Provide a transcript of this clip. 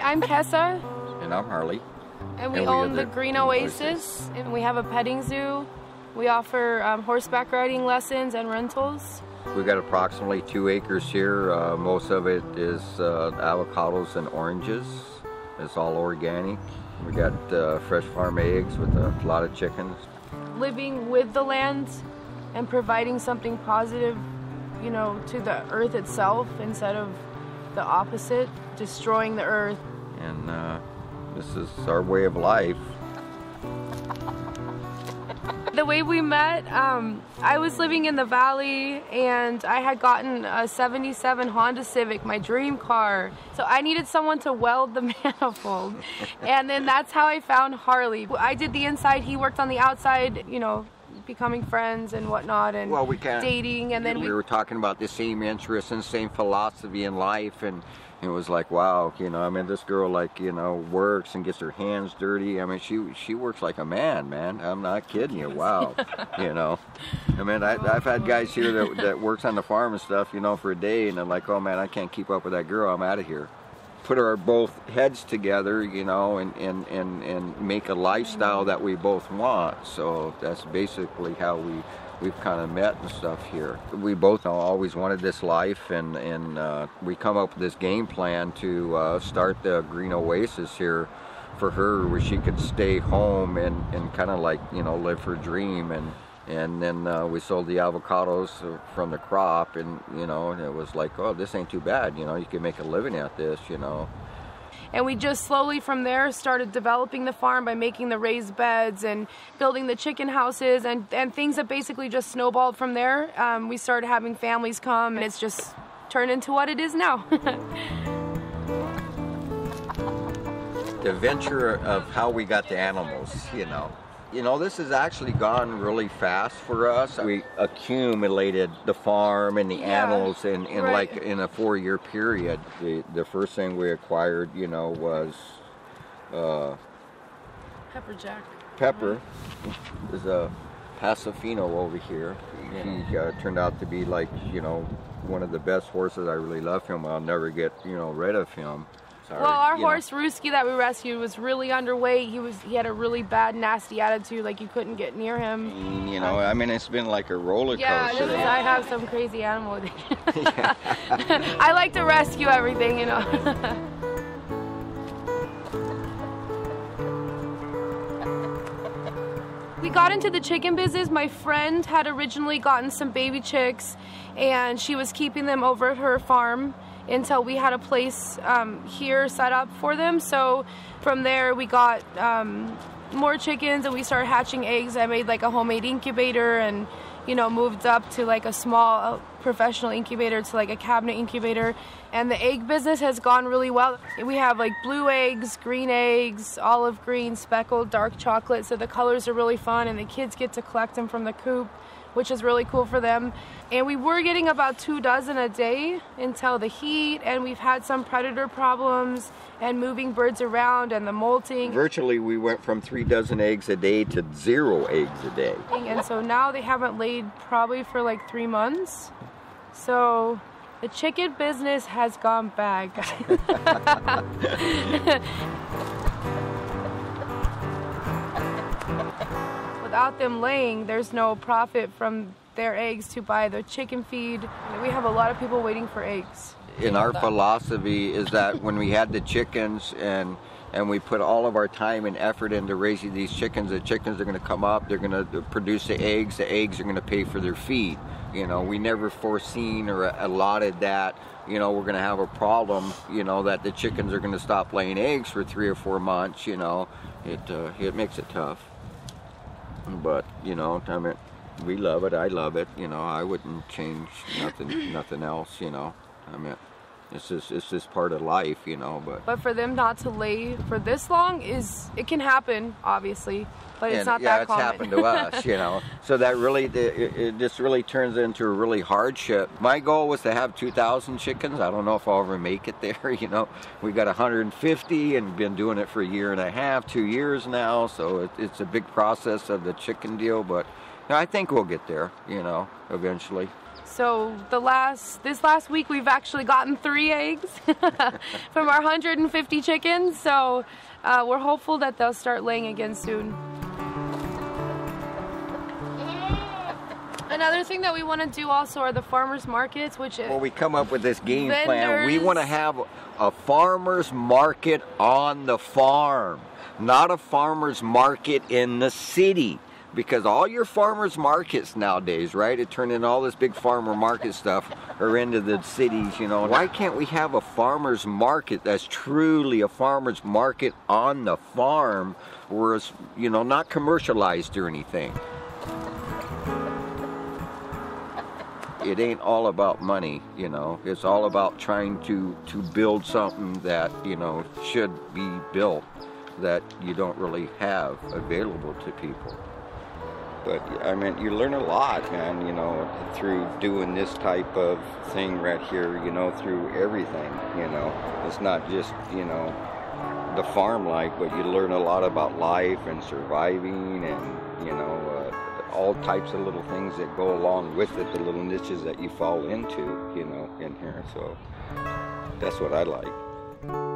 I'm Kessa. And I'm Harley. And we own the Green Oasis. And we have a petting zoo. We offer horseback riding lessons and rentals. We've got approximately 2 acres here. Most of it is avocados and oranges. It's all organic. We got fresh farm eggs with a lot of chickens. Living with the land and providing something positive, you know, to the earth itself instead of the opposite, destroying the earth. And this is our way of life. The way we met, I was living in the valley and I had gotten a '77 Honda Civic, my dream car. So I needed someone to weld the manifold. And then that's how I found Harley. I did the inside, he worked on the outside, you know, becoming friends and whatnot, and dating. And then we were talking about the same interests and same philosophy in life, and it was like, wow, you know, I mean, this girl, like, you know, works and gets her hands dirty. I mean, she works like a man. I'm not kidding you. Wow. You know, I mean, I've had guys here that works on the farm and stuff, you know, for a day, and they're like, oh man, I can't keep up with that girl. I'm out of here. Put our both heads together, you know, and make a lifestyle that we both want. So that's basically how we've kind of met and stuff here. We both always wanted this life, and we come up with this game plan to start the Green Oasis here for her, where she could stay home and kind of like, you know, live her dream. And then we sold the avocados from the crop, and you know, and it was like, oh, this ain't too bad, you know, you can make a living at this, you know. And we just slowly from there started developing the farm by making the raised beds and building the chicken houses and things that basically just snowballed from there. We started having families come, and it's just turned into what it is now. The venture of how we got the animals, you know. You know, this has actually gone really fast for us. We accumulated the farm and the animals in like in a 4-year period. The first thing we acquired, you know, was Pepper Jack. Pepper is a Pasofino over here. He turned out to be like, you know, one of the best horses. I really love him. I'll never get, you know, rid of him. Well, our horse Ruski that we rescued was really underweight. He had a really bad, nasty attitude. Like you couldn't get near him. You know, I mean, it's been like a roller coaster. Yeah, I have some crazy animal addiction. I like to rescue everything, you know. We got into the chicken business. My friend had originally gotten some baby chicks, and she was keeping them over at her farm until we had a place here set up for them. So from there we got more chickens, and we started hatching eggs. I made like a homemade incubator, and you know, moved up to like a small professional incubator to like a cabinet incubator. And the egg business has gone really well. We have like blue eggs, green eggs, olive green, speckled, dark chocolate. So the colors are really fun, and the kids get to collect them from the coop, which is really cool for them. And we were getting about 2 dozen a day until the heat, and we've had some predator problems and moving birds around and the molting. Virtually we went from 3 dozen eggs a day to 0 eggs a day. And so now they haven't laid probably for like 3 months. So the chicken business has gone bad, guys. Without them laying, there's no profit from their eggs to buy the chicken feed. We have a lot of people waiting for eggs. In our philosophy is that when we had the chickens and we put all of our time and effort into raising these chickens, the chickens are going to come up, they're going to produce the eggs are going to pay for their feed. You know, we never foreseen or allotted that, you know, we're going to have a problem, you know, that the chickens are going to stop laying eggs for 3 or 4 months, you know. It makes it tough. But, you know, I mean, we love it, I love it, you know, I wouldn't change nothing else, you know. I mean, it's just part of life, you know. But for them not to lay for this long it can happen, obviously, but it's not that common. Yeah, it's happened to us, you know. So that really, it just really turns into a really hardship. My goal was to have 2,000 chickens. I don't know if I'll ever make it there, you know. We got 150 and been doing it for 1.5 years, 2 years now. So it's a big process of the chicken deal, but I think we'll get there, you know, eventually. So this last week we've actually gotten 3 eggs from our 150 chickens. So we're hopeful that they'll start laying again soon. Another thing that we want to do also are the farmers markets, which well, we come up with this game plan. We want to have a farmers market on the farm, not a farmers market in the city. Because all your farmers markets nowadays, right, it turned into all this big farmer market stuff are into the cities, you know. Why can't we have a farmers market that's truly a farmers market on the farm, where it's, you know, not commercialized or anything? It ain't all about money, you know. It's all about trying to build something that, you know, should be built, that you don't really have available to people. But I mean, you learn a lot, man, you know, through doing this type of thing right here, you know, through everything, you know. It's not just, you know, the farm life, but you learn a lot about life and surviving and, you know, all types of little things that go along with it, the little niches that you fall into, you know, in here. So that's what I like.